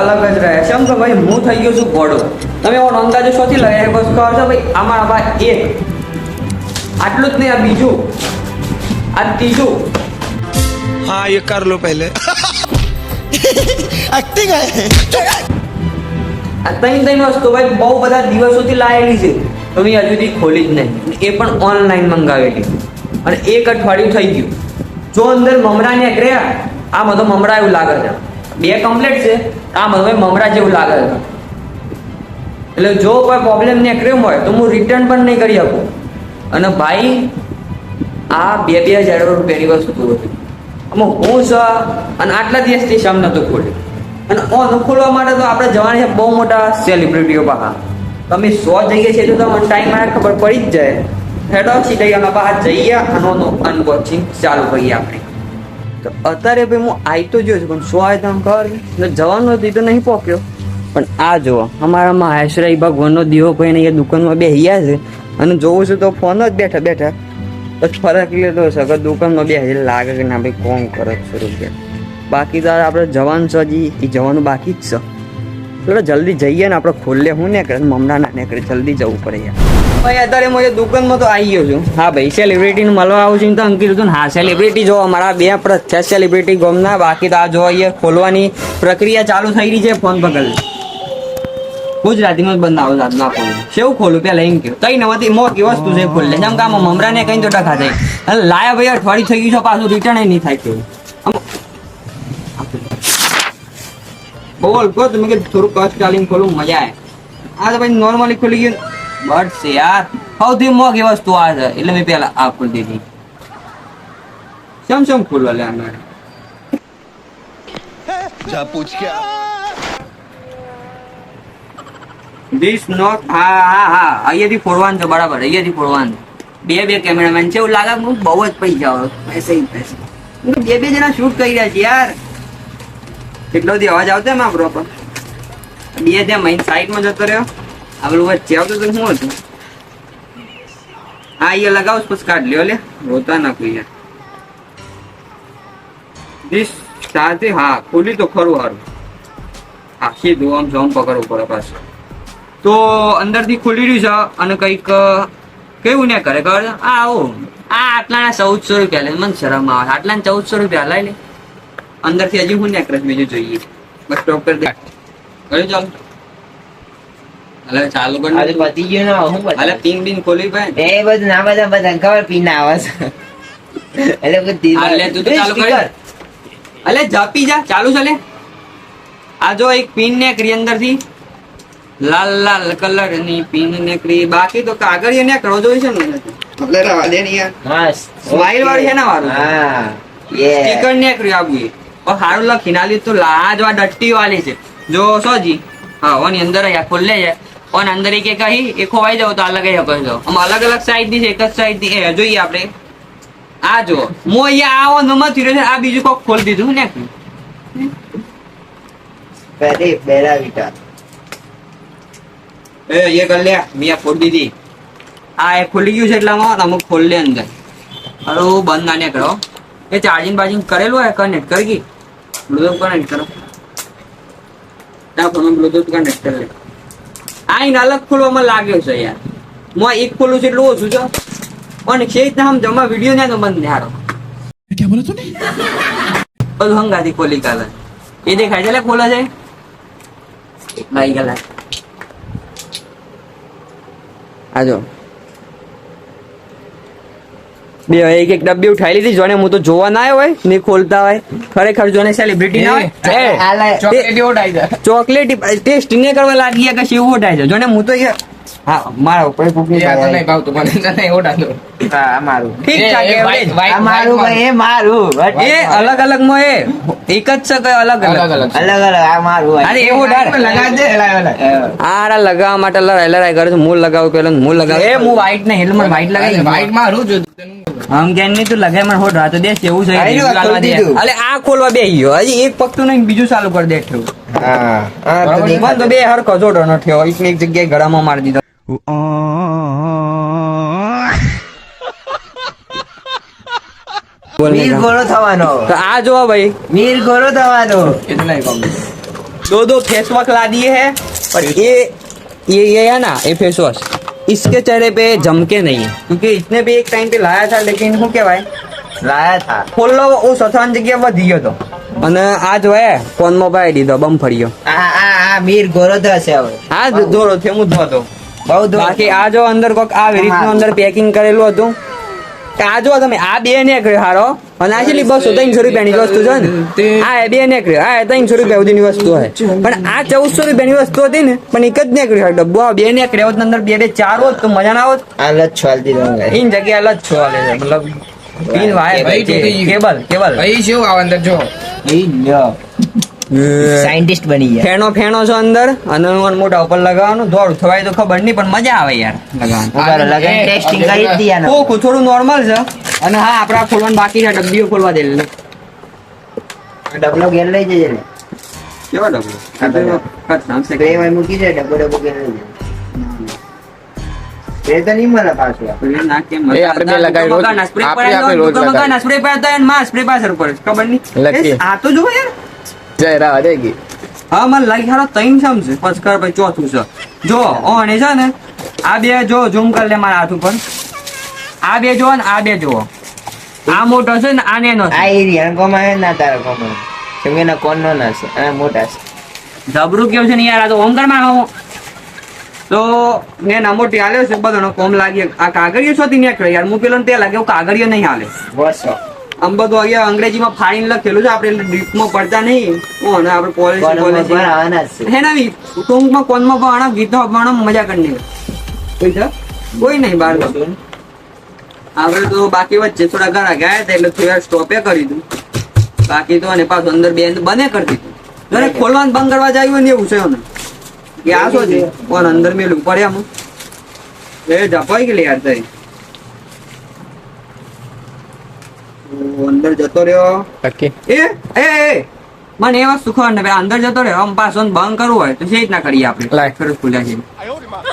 અલગ જ રહે છે. એમ કે ભાઈ હું થઈ ગયો છું ઘોડો. તમે એવો અંદાજો શોથી લગાય બસ કહો છો ભાઈ અમારા ભાઈ એક આટલું જ નહીં, આ બીજું, આ ત્રીજું. हाँ ये कर लो पहले एक्टिंग है આ ત્રણ વસ્તુ ભાઈ બહુ બધા દિવસોથી લાયેલી છે, તો મેં હજુ સુધી ખોલી જ નહીં. એ પણ ઓનલાઈન મંગાવેલી અને એક અઠવાડિયું થઈ ગયું. જો અંદર મમરા ને ગયા, આ બધો મમરા એવું લાગે છે. બે કમ્પ્લીટ છે, આ બધો મમરા જેવું લાગે છે. એટલે જો કોઈ પ્રોબ્લેમ નીકળ્યો હોય તો હું રિટર્ન પણ નહીં કરી શકું. અને ભાઈ આ 2000 રૂપિયાની વસ્તુ હતી. આમાં હું છે અને આટલા દિવસથી શમ નહોતું ખોલ્યું. અને ઓનું ખોલવા માટે તો આપણે જવાની છે બહુ મોટા સેલિબ્રિટીઓ પાસે. તમે 100 જઈએ છીએ તો તમને ટાઈમ માટે ખબર પડી જ જાય. હેડો સીધા બહાર જઈએ અને અનબોક્સિંગ ચાલુ કરીએ આપણે. તો અત્યારે ભાઈ હું આવી તો જોયું પણ 100 આવે તો ખબર એટલે જવાનું હતું તો નહીં પહોંચ્યો. પણ આ જુઓ અમારા મહેશરાઈ ભગવાનનો દીવો કોઈને એ દુકાનમાં બેહ્યા છે અને જોઉં છું તો ફોન જ બેઠા બેઠા બસ ફરક લેતો હશે કે દુકાનમાં બે લાગે કે ના ભાઈ કોણ કરે છે રૂપિયા. બાકી તો આપણે જવાનું છે, હજી એ જવાનું બાકી જ છે. એટલે જલ્દી જઈએ ને આપણે ખોલે હું ને કરે મમરા ના ને કરે જલ્દી જવું પડે યાર. ભાઈ અત્યારે હું દુકાનમાં તો આવી ગયો છું. હા ભાઈ સેલિબ્રિટીને મળવા આવું છું તો અંકિત હતું ને હા સેલિબ્રિટી જો અમારા બે પ્રખ્યાત સેલિબ્રિટી ગમના. બાકી તો આ જો અહીંયા ખોલવાની પ્રક્રિયા ચાલુ થઈ રહી છે. ફોન પકડ ગુજરાતીમાં જ બનાવો ના ખોલું કેવું ખોલું પેલા એમ કહ્યું કઈ નવતી મોટી વસ્તુ છે ખોલે જેમ કે આમાં મમરા ને કઈ તો ટકા થાય અને લાયા ભાઈ અઠવાડિયું થઈ ગયું છે પાછું રિટર્ન નહીં થાય કેવું બોલ કહો તમે કે થોડું કષ્ટ ચાલીને ખોલું મજા આવે. આ તો ભાઈ નોર્મલી ખોલી ગયું બટ છે યાર સૌથી મોંઘી વસ્તુ આ છે એટલે મેં પેલા આ ખોલી દીધી. સમ ખોલવા લે जा पूछ क्या This not હા અહીંયાથી ફોડવાનું છે બરાબર. અહીંયાથી ફોડવાનું બે કેમેરામેન છે એવું લાગે બહુ જ પૈસા આવે પૈસા બે જણા શૂટ કરી રહ્યા છે યાર. કેટલો બધી અવાજ આવતો એમ આપણો બે ત્યાં મહિન સાઈડમાં જતો રહ્યો આપણું વચ્ચે આવતો તો શું હતું હા અહીંયા લગાવું પછી કાઢ લ્યો લે હોતા નાખું યાર. This સાથે હા ખોલી તો ખરું સારું હા સીધું આમ જમ પકડવું પડે પાછું. તો અંદરથી ખુલી રહ્યું છે અને કંઈક કેવું ને કરે ખબર છે આવું આ આટલાના 1400 રૂપિયા લે. મને શરમ આવે આટલાને 1400 રૂપિયા લઈ લે. અંદરથી હજી હું નેકરસ બીજું જોઈએ બસ સ્ટોપ કરી દે કર્યું ચાલો. હવે ચાલુ કરી આજે પતી ગયું ને હું હાલે પિન બિન ખોલી ભાઈ એ બધું ના બધા ખબર પીન આવે છે એટલે બધું હાલે તું તો ચાલુ કરી અલે જાપી જા ચાલુ ચાલે. આ જો એક પિન નેકરી અંદરથી લાલ કલર ની પિન નેકરી. બાકી તો કાગળ ને કરો જોઈ છે ને લેરા દે ને યાર હા સ્માઈલ વાળી છે ને વાળું હા યે સ્ટીકર નેકરી આવું और हारू लखी ना तो लाजवा डट्टी वाली से जो सोजी हाँ वो अंदर या खोल ले जाए और अंदर एक कही एक खोवाई जाओ तो अलग कर दो हम अलग अलग साइड दी एक साइड दी જોઈએ આપણે આ જો મો અહીંયા આવો નમત થયો છે આ બીજું કોક ખોલ દીધું ને પહેલા વિટા એ ये कर ले मियां फोड़ दी थी આ એ ખુલી ગયું છે એટલામાં અમુક ખોલ લે અંદર અરે બંધ ના ને કરો એ ચાર્જિંગ બાર્જિંગ કરેલું હોય કનેક્ટ કરી ગઈ બ્લૂટૂથ કનેક્ટ કરો ના ફોનમાં બ્લૂટૂથ કનેક્ટ કરી લે. આ ઇન અલગ ખોલવામાં લાગ્યો છે યાર હું એક ખોલું છે એટલું ઓછું છે અને છે જ ના જમા વિડીયો ને તો બંધ હારો क्या बोला तूने બધું હંગાથી ખોલી કાલે એ દેખાય છે લે ખોલે છે ભાઈ ગલા આજો બે એક એક ડબ્બી ઉઠાઈ લીધી જોને હું તો જોવા ના આવ્યો હોય ને ખોલતા હોય ખરેખર જોને સેલિબ્રિટી ના હોય ચોકલેટ ટેસ્ટ ને કરવા લાગી કે શું ઉઠાય છે જોને હું તો હા મારા ઉપર કુકની નહીં ભાવતું મને તને ઓડાનો હા મારું ઠીક છે આ મારું ભાઈ એ મારું એ અલગ અલગ માં એ એક જ છે કે અલગ અલગ અલગ અલગ આ મારું અરે એવો ડર લગા દે આરા લગાવવા માટે લડાઈ કરે છે હું લગાવું પેલો હું લગાવું એ હું વ્હાઈટ ને હેલ્મેટ વ્હાઈટ લગાવી વાઈટ મારું જો આમ કેન નહીં તું લગાય મને હોડ રાતો દેશ એવું છે અલે આ ખોલવા બે ગયો હજી એક પગતું નહીં બીજું ચાલુ કરી દે ઠેવું હા તો બે હરખો જોડો ન થયો એક ને એક જગ્યાએ ગળામાં મારી દીધો મીર ગોળો થવાનો તો આ જો ભાઈ મીર ગોળો થવાનો એટલે નહીં दो फेस वॉश ला दिए हैं पर ये है ना ये फेस वॉश इसके चेहरे पे जमके नहीं है क्योंकि इसने भी एक टाइम पे लाया था लेकिन શું કહેવાય લાયા था ખોલ્લો ઓ સથાન જગ્યા વધી ગયો તો અને આ જો હે ફોનમાં પાડી દીધો બમ ફર્યો આ મીર ગોરો તો હશે હવે આ દોરો છે હું ધોતો બહુ દૂર બાકી આ જો અંદર કોક આ રીતનું અંદર પેકિંગ કરેલું હતું કે આ જો તમે આ બે નીકળ્યો હારો અને આ છેલ્લી 200-300 રૂપિયાની વસ્તુ છે ને આ બે નીકળ્યો આ 300 રૂપિયા સુધીની વસ્તુ છે પણ આ 1400 રૂપિયાની વસ્તુ હતી ને પણ એક જ નીકળ્યો ડબ્બો આ બે નીકળ્યો હોત ને અંદર બે ચાર હોત તો મજા ના આવત આ લત છોલ દીધો इन जगह अलग छो वाले છે મતલબ પિન વાયર કેબલ ભાઈ શું આવે અંદર જો સાયન્ટિસ્ટ બની ગયા ફેણો છે અંદર અને મોટા ઉપર લગાવવાનું દોડ થવાય તો ખબર નહીં પણ મજા આવે યાર લગાવવાનું લગન ટેસ્ટિંગ કરી જ દીયા કોક થોડું નોર્મલ છે અને હા આપડા ખોલવાનું બાકી છે ડબ્બીઓ ખોલવા દે લે ડબલો ઘેર લઈ જજે ને કેવો ડબ્બો સ્પ્રે વાય મૂકી દે ડબો ઘેર લઈ જજે સ્પ્રે તો નહીં મળે પાછું એ આપણે બે લગાવી રોજ આપણે રોજ લગાવી સ્પ્રે પાતા અને માં સ્પ્રે પાસર પર ખબર લખીએ. નહીં આ તો જો યાર જય રાહ દેગી હા મને લાગી હારો ત્રણ સમ છે પચકર ભાઈ ચોથું છે જો ઓને છે ને આ બે જો ઝૂમ કરી લે મારા હાથ ઉપર આ બે જો ને આ બે જો આ મોટો છે ને આ નેનો આ છે એરિયા કોમાં હે ના તારા કોમાં કેમ કે ના કોણ નો ના છે આ મોટા છે જબરું કેવું છે ને યાર આ તો ઓમ કરમાં આવો તો નેના મોટી હાલ્યો છે બધાનો કોમ લાગી આ કાગળિયો છોથી નીકળે યાર હું પેલો ને તે લાગે કાગળિયો નહીં હાલે વર્ષો આમ બધું અહીંયા અંગ્રેજીમાં ફાઈન લખેલું છે આપણે ડીપમાં પડતા નહીં ઓને આપણે પોલિસી આવાના જ છે હે ના ટૂંકમાં કોનમાં પણ ગીતો ભણો મજા કરી કોઈ છે કોઈ નહીં બહાર આપણે તો બાકી વચ્ચે થોડા ઘણા ગયા હતા એટલે થોડા સ્ટોપે કરી દીધું બાકી તો અને પાછું અંદર બે બને કરતી હતું જયારે ખોલવાનું બંધ કરવા જાય હોય ને એવું છે ને કે આ શું છે કોણ અંદર મેલું પડ્યા એ ઢપાઈ ગયેલી યાર તઈ અંદર જતો રહ્યો ઓકે એ મને એ વસ્તુ ખબર ને અંદર જતો રહ્યો આમ પાછો બંધ કરવું હોય તો છે રીતના કરીએ આપણે લાય. સરસ ખુલ્યા છે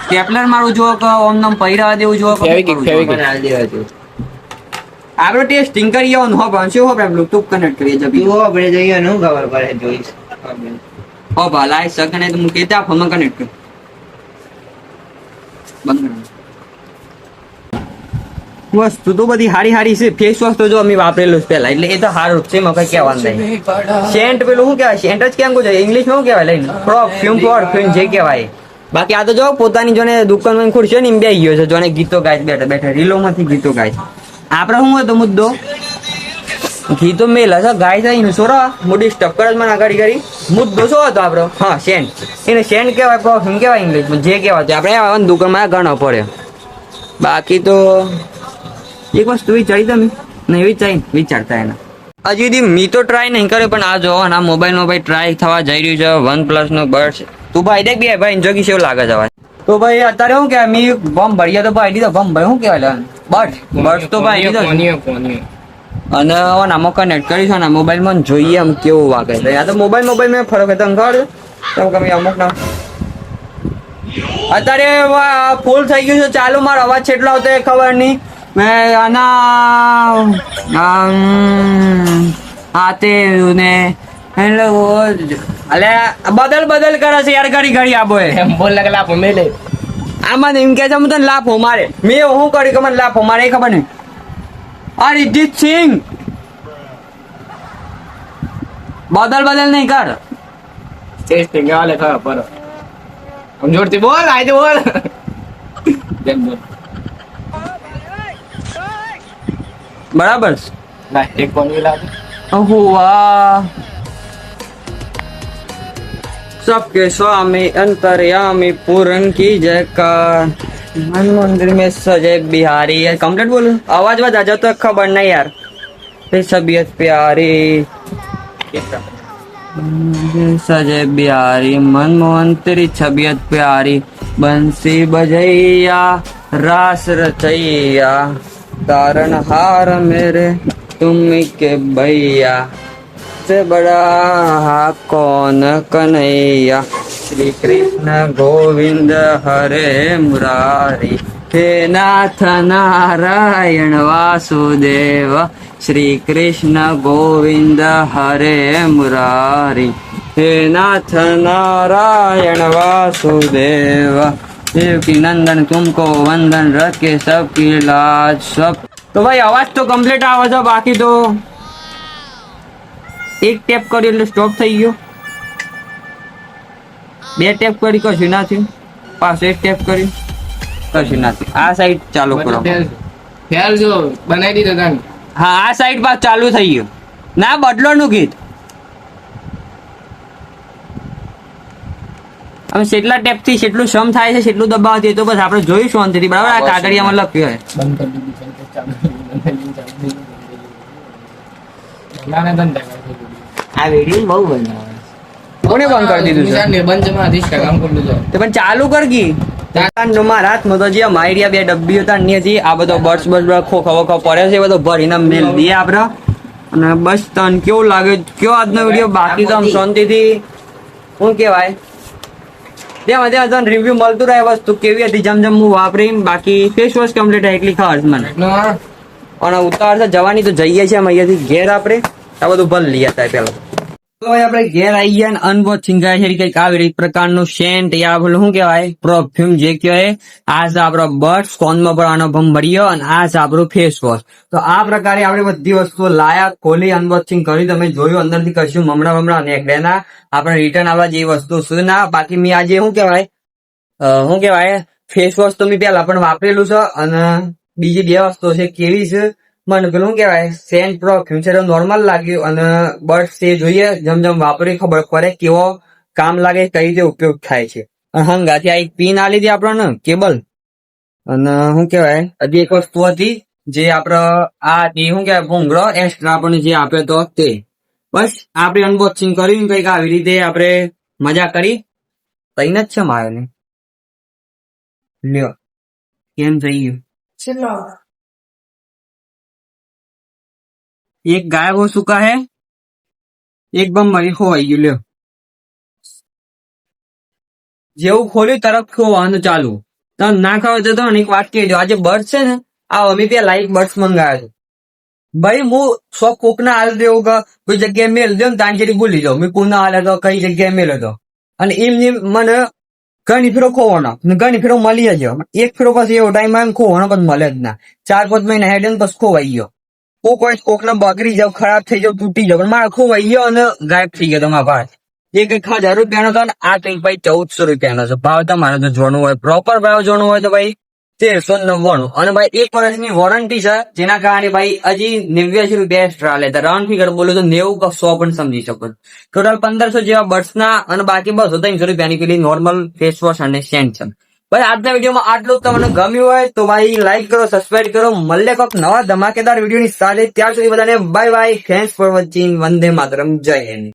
સ્ટેપલર મારું જો કે ઓમ નમ પહેરાવા દેવું જો Fevikwik, Fevikwik. મને હાલ દેવા જો આપણે ટેસ્ટિંગ કરીએ ઓન હો પણ શું હો આપણે બ્લૂટૂથ કનેક્ટ કરીએ જબી તું આપણે જોઈએ નું ખબર પડે જોઈશ હો ભલા સકને તો મૂકી દે ફોન કનેક્ટ કર બંધ કર વસ્તુ તો બધી હારી છે ફેસ વોશ તો જો અમે વાપરેલું છે પહેલા એટલે એ તો સારું જ છે એમાં કઈ કહેવાનું નહીં સેન્ટ પેલું શું કહેવાય સેન્ટ જ કેમ કહું ઇંગ્લિશમાં શું કહેવાય લઈને પરફ્યુમ જે કહેવાય બાકી આ તો જો પોતાની જોને દુકાનમાં ખુરશીઓ ને એમ બે ગયો છે જોને ગીતો ગાય બેઠા બેઠા રીલોમાંથી ગીતો ગાય આપણે શું હતો મુદ્દો ગીતો મેલ હશે ગાય છે એને સોરા મોટી સ્ટક્કર જ મને આગળ કરી મુદ્દો શું હતો આપણો હા સેન્ટ એને સેન્ટ કહેવાય પરફ્યુમ કહેવાય ઇંગ્લિશમાં જે કહેવાય આપણે આવવાની દુકાનમાં ઘણો પડે બાકી તો એક વસ્તુ વિચારી તમે નહીં વિચારતા એના હજી સુધી મી તો ટ્રાય નહીં કર્યો પણ આ જો આ મોબાઈલમાં ભાઈ ટ્રાય થવા જઈ રહ્યું છે OnePlus નો બર્ડ તું ભાઈ દેખ બે ભાઈ જોગી કેવું લાગે છે ભાઈ તો ભાઈ અત્યારે શું કે મી બમ ભર્યા તો ભાઈ દીધો બમ ભાઈ શું કહેવાય બર્ડ તો ભાઈ દીધો અને આમાં કનેક્ટ કરીશું ને મોબાઈલમાં જોઈએ આમ કેવું વાગે છે આ તો મોબાઈલમાં ફરક હતો ખબર કેમ કે અમુક ના અત્યારે ફૂલ થઈ ગયું છે ચાલુ મારો અવાજ કેટલો આવતો એ ખબર નહીં મેં આના આતે ને હેલો અલે બદલ કરે છે યાર ઘડી આબો એમ બોલ લગલા આપો મેલે આમાં એમ કે છે હું તને લાફો મારે મેં હું કરી કે મને લાફો મારે એ ખબર નહીં અરિજીત સિંહ બદલ નહીં કર ટેસ્ટિંગ આલે ખબર પર हम जोड़ती बोल आए बोल देख बोल બરાબર ना एक कौन मिला हुआ सबके स्वामी अंतर्यामी पूरन की जयकार मन मंदिर में सजे बिहारी यार कंप्लीट बोलूं आवाज आ जाता तो खबर नहीं यार फिर तबीयत प्यारी सजे बिहारी मनमोहन तेरी तबीयत प्यारी बंसी बजैया रास रचैया तारण हार मेरे तुम के भैया से बड़ा कौन कन्हैया श्री कृष्ण गोविंद हरे मुरारी हे नाथ नारायण वासुदेव श्री कृष्ण गोविंद हरे मुरारी હે નાથ નારાયણ વાસુદેવ દેવકી નંદન તુમકો વંદન રखे सबकी लाज सब। તો ભાઈ અવાજ તો કમ્પ્લીટ આવે છે, બાકી તો એક ટેપ કરી એટલે સ્ટોપ થઈ ગયો, બે ટેપ કરી કશું ના થયું, પાછું એક ટેપ કરી કશું ના થયું। આ સાઈડ ચાલુ કરો, ફેર જો બનાવી દીધો તને। હા આ સાઈડ પાછું ચાલુ થઈ ગયું, ના બદલો નું ગીત હવે કેટલા ટેપ થી કેટલું સમ થાય છે કેટલું દબાવતી તો બસ આપણે જોઈશું શાંતિથી, બરાબર? આ કાગળિયામાં લખ્યું હોય બંધ કરી દીધી છે, ચાલુ નાને બંધ કરી આ વિડીયો બહુ બનાવે કોને બંધ કરી દીધું છે? નિબંધમાં અધિષ્ઠ કામ કરલું છે। તો પણ ચાલુ કર ગઈ મારા હાથમાં તો જે માયરિયા બે ડબ્બી હતા અન્યથી આ બધો બર્ડ્સ ખો ખવો પડે છે, એ બધો ભરીને મેલ દઈએ આપણે। અને બસ તને કેવું લાગે કયો આજનો વિડીયો? બાકી તો આમ શાંતિથી શું કહેવાય ત્યાં તને રિવ્યુ મળતું રહે વસ્તુ કેવી હતી જેમ જેમ હું વાપરી, બાકી ફેસ વોશ કમ્પ્લીટ થાય એટલી ખબર છે મને। અને ઉતાવળ છે જવાની તો જઈએ છીએ અમે અહીંયાથી ઘેર, આપણે આ બધું ભલ લઈએ હતા પેલા તો હવે આપણે ઘેર આવી ગયા ને અનબોક્સિંગ કરે છે કઈક આવી પ્રકારનું સેન્ટ યા પેલું શું કહેવાય પરફ્યુમ જે કહેવાય, આ છે આપણો બર્ડ્સ ફોનમાં પણ આનો ભમ મળ્યો, અને આ છે આપણું ફેસ વોશ। તો આ પ્રકારે આપણે બધી વસ્તુઓ લાયા, ખોલી અનબોક્સિંગ કરી, તમે જોયું અંદરથી કશું મમણા નીકળે ના, આપણે રિટર્ન આવવા જેવી વસ્તુ શું ના। બાકી મેં આજે શું કહેવાય ફેસ વોશ તો મેં પેલા પણ વાપરેલું છે, અને બીજી બે વસ્તુ છે કેવી છે મને પેલું શું કહેવાય સેન્ટ પરફ્યુમ છે નોર્મલ લાગ્યું, અને બર્ડ્સ એ જોઈએ જેમ જેમ વાપરી ખબર પડે કેવો કામ લાગે કઈ રીતે ઉપયોગ થાય છે। અને હંગાથી આ એક પિન આલી હતી આપણને કેબલ, અને શું કહેવાય હજી એક વસ્તુ હતી જે આપડે આ શું કહેવાય ભૂંગળો એક્સ્ટ્રા આપણને જે આપ્યો હતો તે। બસ આપણે અનબોક્સિંગ કર્યું કઈક આવી રીતે આપણે મજા કરી, તઈ જ છે મારે ને લ્યો કેમ થઈ ગયું एक गायब हो चुका है, एक बम मरी ખોવાઈ ગયું। લ્યો જેવું ખોલ્યું તરત ખોવાનું ચાલુ, તમે ના ખાવ તો એક વાત કહી દો, આ જે બર્ડ છે ને આ અમે પેલા એક બર્ડ્સ મંગાવ્યા છે ભાઈ, હું સો કોક ના હાલ દેવું કે કોઈ જગ્યાએ મેલ દો ને તાંજેરી ભૂલી જાઉં મેં કોના હાલ હતો કઈ જગ્યાએ મેલ હતો, અને એમની મને ઘણી ફેરો ખોવાનો ઘણી ફેરો મળી જ એક ફેરો પછી એવો ટાઈમ આવે ખોવાનો પછી મળે જ ના, 4-5 મહિના હેડે ને પછી ખોવાઈ ગયો, કોક ને બગડી જાવ ખરાબ થઈ જાવ તૂટી જાવ, પણ મારે ખોવાઈ ગયો અને ગાયબ થઈ ગયો તમારા ભાઈ। એ કઈક 1000 રૂપિયાનો હતો ને આ કઈક ભાઈ 1400 રૂપિયાનો છે। ભાવ તમારે તો જોવાનું હોય, પ્રોપર ભાવ જોવાનું હોય તો ભાઈ 1399, અને ભાઈ 1 વર્ષની વોરંટી છે, જેના કારણે ભાઈ હજી 89 રૂપિયા એક્સ્ટ્રા લેતા, રાઉન્ડ ફિગર બોલું તો 90 કે 100 પણ સમજી શકો। ટોટલ 1500 જેવા બર્ડ્સ ના, અને બાકી 200-300 રૂપિયાની પેલી નોર્મલ ફેસ વોશ અને સેન્ટ છે। ભાઈ આજના વિડીયોમાં આટલું તમને ગમ્યું હોય તો ભાઈ લાઈક કરો, સબસ્ક્રાઇબ કરો, મળે કોઈક નવા ધમાકેદાર વિડીયોની સાથે, ત્યાર સુધી બધાને bye bye, thanks for watching, વંદે માતરમ, જય હિન્દ।